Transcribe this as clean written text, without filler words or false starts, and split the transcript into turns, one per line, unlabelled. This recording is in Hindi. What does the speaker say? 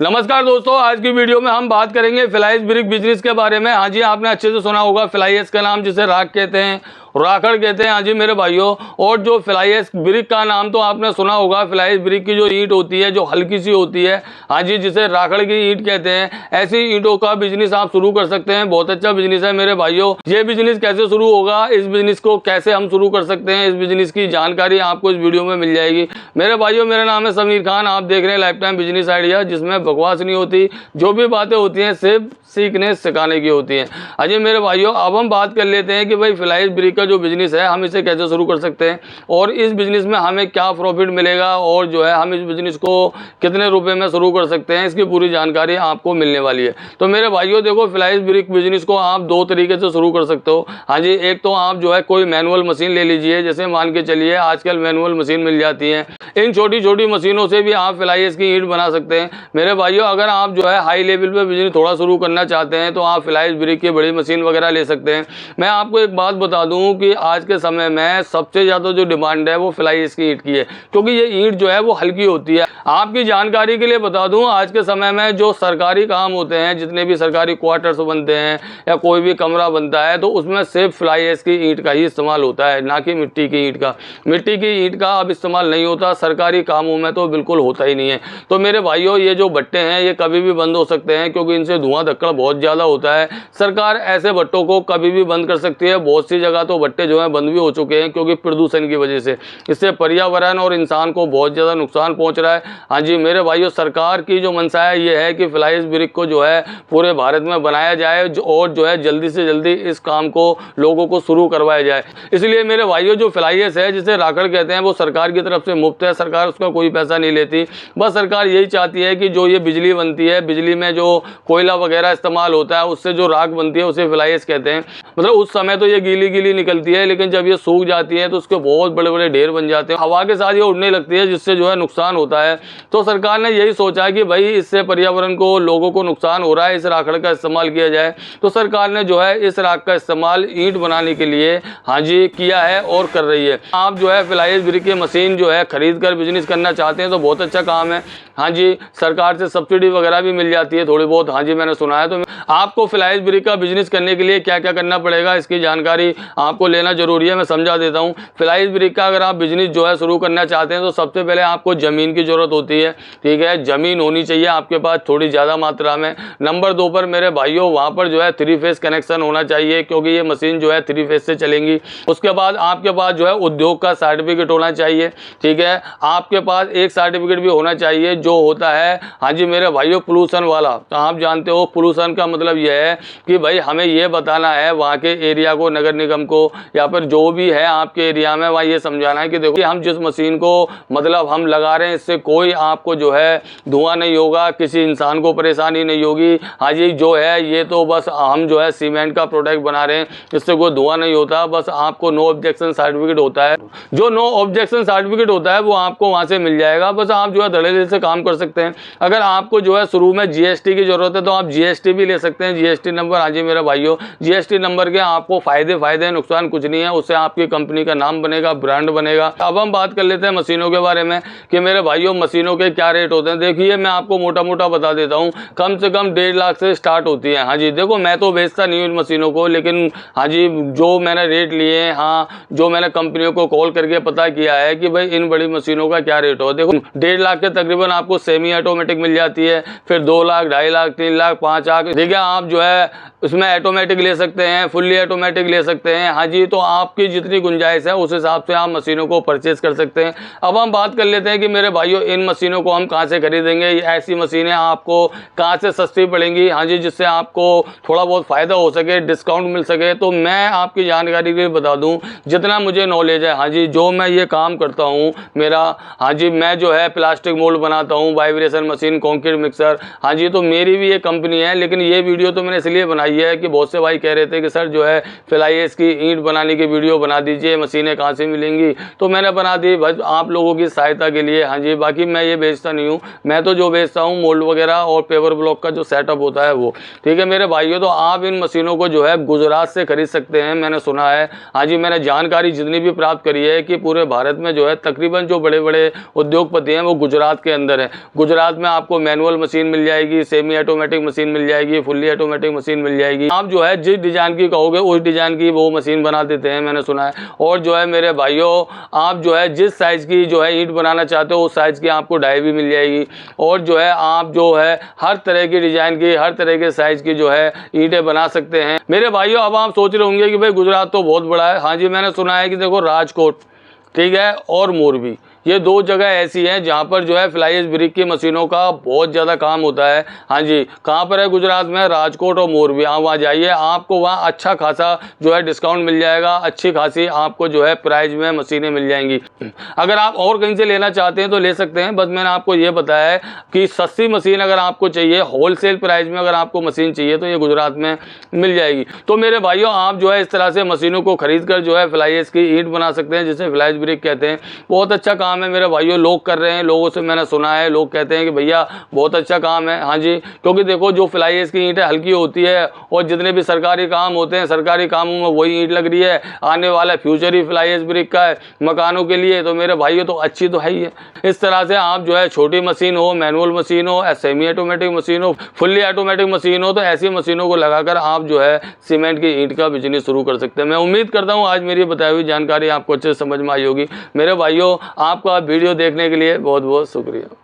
नमस्कार दोस्तों, आज की वीडियो में हम बात करेंगे फ्लाई ऐश ब्रिक बिजनेस के बारे में। हाँ जी, आपने अच्छे से सुना होगा फ्लाई ऐश का नाम जिसे राख कहते हैं, राखड़ कहते हैं। हाँ जी मेरे भाइयों, और जो फ्लाई ऐश ब्रिक का नाम तो आपने सुना होगा। फ्लाई ऐश ब्रिक की जो ईंट होती है जो हल्की सी होती है, हाँ जी, जिसे राखड़ की ईंट कहते हैं, ऐसी ईंटों का बिजनेस आप शुरू कर सकते हैं। बहुत अच्छा बिजनेस है मेरे भाइयों। ये बिजनेस कैसे शुरू होगा, इस बिजनेस को कैसे हम शुरू कर सकते हैं, इस बिजनेस की जानकारी आपको इस वीडियो में मिल जाएगी मेरे भाइयों। मेरा नाम है समीर खान, आप देख रहे हैं लाइफ टाइम बिजनेस आइडिया, जिसमें बकवास नहीं होती, जो भी बातें होती हैं सिर्फ सीखने सिखाने की होती हैं। अजय मेरे भाइयों, अब हम बात कर लेते हैं कि भाई फ्लाई ऐश ब्रिक का जो बिजनेस है हम इसे कैसे शुरू कर सकते हैं और इस बिजनेस में हमें क्या प्रॉफिट मिलेगा और जो है हम इस बिजनेस को कितने रुपए में शुरू कर सकते हैं, इसकी पूरी जानकारी आपको मिलने वाली है। तो मेरे भाइयों देखो, फ्लाई ऐश ब्रिक बिजनेस को आप दो तरीके से शुरू कर सकते हो। हाँ जी, एक तो आप जो है कोई मैनुअल मशीन ले लीजिए, जैसे मान के चलिए आजकल मैनुअल मशीन मिल जाती है। इन छोटी छोटी मशीनों से भी आप फ्लाई ऐश की ईंट बना सकते हैं मेरे भाइयों। अगर आप जो है हाई लेवल पे बिजनेस थोड़ा शुरू करना चाहते हैं तो आप फ्लाई ऐश ब्रिक की बड़ी मशीन वगैरह ले सकते हैं। मैं आपको एक बात बता दूं कि आज के समय में सबसे ज़्यादा जो डिमांड है वो फ्लाई ऐश की ईंट की है, क्योंकि ये ईंट जो है वो हल्की होती है। आपकी जानकारी के लिए बता दूं, आज के समय में जो सरकारी काम होते हैं, जितने भी सरकारी क्वार्टर्स बनते हैं या कोई भी कमरा बनता है, तो उसमें सिर्फ फ्लाई ऐश की ईंट का ही इस्तेमाल होता है, ना कि मिट्टी की ईंट का। मिट्टी की ईंट का अब इस्तेमाल नहीं होता, सरकारी कामों में तो बिल्कुल होता ही नहीं है। तो मेरे भाइयों, ये जो भट्टे हैं ये कभी भी बंद हो सकते हैं, क्योंकि इनसे धुआं धक्कड़ बहुत ज़्यादा होता है। सरकार ऐसे भट्टों को कभी भी बंद कर सकती है। बहुत सी जगह तो भट्टे जो है बंद भी हो चुके हैं, क्योंकि प्रदूषण की वजह से इससे पर्यावरण और इंसान को बहुत ज़्यादा नुकसान पहुंच रहा है। हाँ जी मेरे भाइयों, सरकार की जो मंशा है ये है कि फ्लाई ऐश ब्रिक को जो है पूरे भारत में बनाया जाए और जो है जल्दी से जल्दी इस काम को लोगों को शुरू करवाया जाए। इसलिए मेरे भाइयों, जो फ्लाई ऐश है जिसे राखड़ कहते हैं वो सरकार की तरफ से मुफ्त है, सरकार उसका कोई पैसा नहीं लेती। बस सरकार यही चाहती है कि जो ये बिजली बनती है, बिजली में जो कोयला वगैरह इस्तेमाल होता है, उससे जो राख बनती है उसे फ्लाई ऐश कहते हैं। मतलब उस समय तो ये गीली गीली निकलती है, लेकिन जब ये सूख जाती है तो उसके बहुत बड़े बड़े ढेर बन जाते हैं। हवा के साथ ये उड़ने लगती है, जिससे जो है नुकसान होता है। तो सरकार ने यही सोचा कि भाई इससे पर्यावरण को, लोगों को नुकसान हो रहा है, इस राखड़ का इस्तेमाल किया जाए। तो सरकार ने जो है इस राख का इस्तेमाल ईंट बनाने के लिए हाँ जी किया है और कर रही है। आप जो है फ्लाई ऐश ब्रिक की मशीन जो है खरीद कर बिजनेस करना चाहते हैं तो बहुत अच्छा काम है। हाँ जी, सरकार से सब्सिडी वगैरह भी मिल जाती है थोड़ी बहुत, हाँ जी मैंने सुना है। तो आपको फ्लाई ऐश ब्रिक का बिजनेस करने के लिए क्या क्या करना पड़ेगा, इसकी जानकारी आपको लेना जरूरी है। मैं समझा देता हूँ। फ्लाई ऐश ब्रिक का अगर आप बिजनेस जो है शुरू करना चाहते हैं तो सबसे पहले आपको ज़मीन की ज़रूरत होती है, ठीक है। ज़मीन होनी चाहिए आपके पास थोड़ी ज़्यादा मात्रा में। नंबर 2 पर मेरे भाइयों, वहाँ पर जो है 3 फेस कनेक्शन होना चाहिए, क्योंकि ये मशीन जो है 3 फेस से चलेंगी। उसके बाद आपके पास जो है उद्योग का सर्टिफिकेट होना चाहिए, ठीक है। आपके पास एक सर्टिफिकेट भी होना चाहिए जो होता है हाँ जी मेरे भाइयों पोल्यूशन वाला। तो आप जानते हो पोल्यूशन का मतलब यह है कि भाई हमें ये बताना है वहाँ के एरिया को, नगर निगम को, या फिर जो भी है आपके एरिया में, वहाँ ये समझाना है कि देखो हम जिस मशीन को मतलब हम लगा रहे हैं इससे कोई आपको जो है धुआं नहीं होगा, किसी इंसान को परेशानी नहीं होगी। हाँ जी, जो है ये तो बस हम जो है सीमेंट का प्रोडक्ट बना रहे हैं, इससे कोई धुआं नहीं होता। बस आपको नो ऑब्जेक्शन सर्टिफिकेट होता है, जो नो ऑब्जेक्शन सर्टिफिकेट होता है वो आपको वहाँ से मिल जाएगा। बस आप जो है धड़ल्ले से काम कर सकते हैं। अगर आपको जो है शुरू में जीएसटी की जरूरत है तो आप जीएसटी भी ले सकते हैं, जीएसटी नंबर। हाँ जी मेरे भाइयों, जीएसटी नंबर के आपको फायदे नुकसान कुछ नहीं है, उससे आपकी कंपनी का नाम बनेगा, ब्रांड बनेगा। अब हम बात कर लेते हैं मशीनों के बारे में कि मेरे भाइयों मशीनों के क्या रेट होते हैं। देखिए मैं आपको मोटा मोटा बता देता हूँ, कम से कम 1.5 लाख से स्टार्ट होती है। हाँ जी देखो, मैं तो बेचता नहीं हूँ इन मशीनों को, लेकिन हाँ जी जो मैंने रेट लिए हैं, हाँ जो मैंने कंपनियों को कॉल करके पता किया है कि भाई इन बड़ी मशीनों का क्या रेट हो। देखो 1.5 लाख के तकरीबन आपको सेमी ऑटोमेटिक मिल जाती है, फिर 2 लाख, 2.5 लाख, 3 लाख, 5 लाख, ठीक है। आप जो है उसमें ऑटोमेटिक ले सकते हैं, फुल्ली ऑटोमेटिक ले सकते हैं। हाँ जी, तो आपकी जितनी गुंजाइश है उस हिसाब से आप मशीनों को परचेज कर सकते हैं। अब हम बात कर लेते हैं कि मेरे भाइयों इन मशीनों को हम कहाँ से खरीदेंगे, ऐसी मशीनें आपको कहाँ से सस्ती पड़ेंगी, हाँ जी, जिससे आपको थोड़ा बहुत फ़ायदा हो सके, डिस्काउंट मिल सके। तो मैं आपकी जानकारी के लिए बता दूँ, जितना मुझे नॉलेज है, हाँ जी, जो मैं ये काम करता हूँ मेरा, हाँ जी, मैं जो है प्लास्टिक मोल्ड बनाता हूँ, वाइब्रेशन मशीन, कंक्रीट मिक्सर। हाँ जी, तो मेरी भी ये कंपनी है, लेकिन ये वीडियो तो मैंने इसलिए बनाई है कि बहुत से भाई कह रहे थे कि सर जो है फ्लाई ऐश की ईंट बनाने की वीडियो बना दीजिए, मशीनें कहाँ से मिलेंगी, तो मैंने बना दी बस आप लोगों की सहायता के लिए। हाँ जी, बाकी मैं ये बेचता नहीं हूँ, मैं तो जो बेचता हूँ मोल्ड वगैरह और पेपर ब्लॉक का जो सेटअप होता है वो। ठीक है मेरे भाइयों, तो आप इन मशीनों को जो है गुजरात से खरीद सकते हैं, मैंने सुना है। हाँ जी, मैंने जानकारी जितनी भी प्राप्त करी है कि पूरे भारत में जो है तकरीबन जो बड़े बड़े उद्योगपति हैं वो गुजरात के अंदर है। गुजरात में आपको मैनुअल मशीन मिल जाएगी, सेमी ऑटोमेटिक मशीन मिल जाएगी, फुल्ली ऑटोमेटिक मशीन मिल जाएगी। आप जो है जिस डिजाइन की कहोगे उस डिजाइन की वो मशीन बना देते हैं, मैंने सुना है। और जो है मेरे भाइयों, आप जो है जिस साइज की जो है ईंट बनाना चाहते हो उस साइज की आपको डाई भी मिल जाएगी। और जो है आप जो है हर तरह की डिजाइन की, हर तरह के साइज की जो है ईंटें बना सकते हैं। मेरे भाइयों, अब आप सोच रहे होंगे कि भाई गुजरात तो बहुत बड़ा है। हाँ जी, मैंने सुना है कि देखो राजकोट, ठीक है, और मोरबी, ये दो जगह ऐसी हैं जहाँ पर जो है फ्लाई ऐश ब्रिक की मशीनों का बहुत ज़्यादा काम होता है। हाँ जी, कहाँ पर है गुजरात में? राजकोट और मोरबी। आप वहाँ जाइए, आपको वहाँ अच्छा खासा जो है डिस्काउंट मिल जाएगा, अच्छी खासी आपको जो है प्राइस में मशीनें मिल जाएंगी। अगर आप और कहीं से लेना चाहते हैं तो ले सकते हैं, बस मैंने आपको ये बताया है कि सस्ती मशीन अगर आपको चाहिए, होलसेल प्राइस में अगर आपको मशीन चाहिए तो ये गुजरात में मिल जाएगी। तो मेरे भाइयों, आप जो है इस तरह से मशीनों को खरीद कर जो है फ्लाई ऐश की ईंट बना सकते हैं, जिसे फ्लाई ऐश ब्रिक कहते हैं। बहुत अच्छा काम है मेरे भाइयों, लोग कर रहे हैं, लोगों से मैंने सुना है, लोग कहते हैं कि भैया बहुत अच्छा काम है। हाँ जी, क्योंकि देखो जो फ्लाई ऐश की ईंट है हल्की होती है, और जितने भी सरकारी काम होते हैं सरकारी कामों में वही ईंट लग रही है। आने वाला फ्यूचर ही फ्लाई ऐश ब्रिक का है मकानों के लिए, तो मेरे भाइयों तो अच्छी तो है ही है। इस तरह से आप जो है छोटी मशीन हो, मैनुअल मशीन हो, सेमी ऑटोमेटिक मशीन हो, फुल्ली ऑटोमेटिक मशीन हो, तो ऐसी मशीनों को लगाकर आप जो है सीमेंट की ईंट का बिजनेस शुरू कर सकते हैं। मैं उम्मीद करता हूँ आज मेरी बताई हुई जानकारी आपको अच्छे से समझ में आई होगी। मेरे भाइयों, आपका वीडियो देखने के लिए बहुत बहुत शुक्रिया।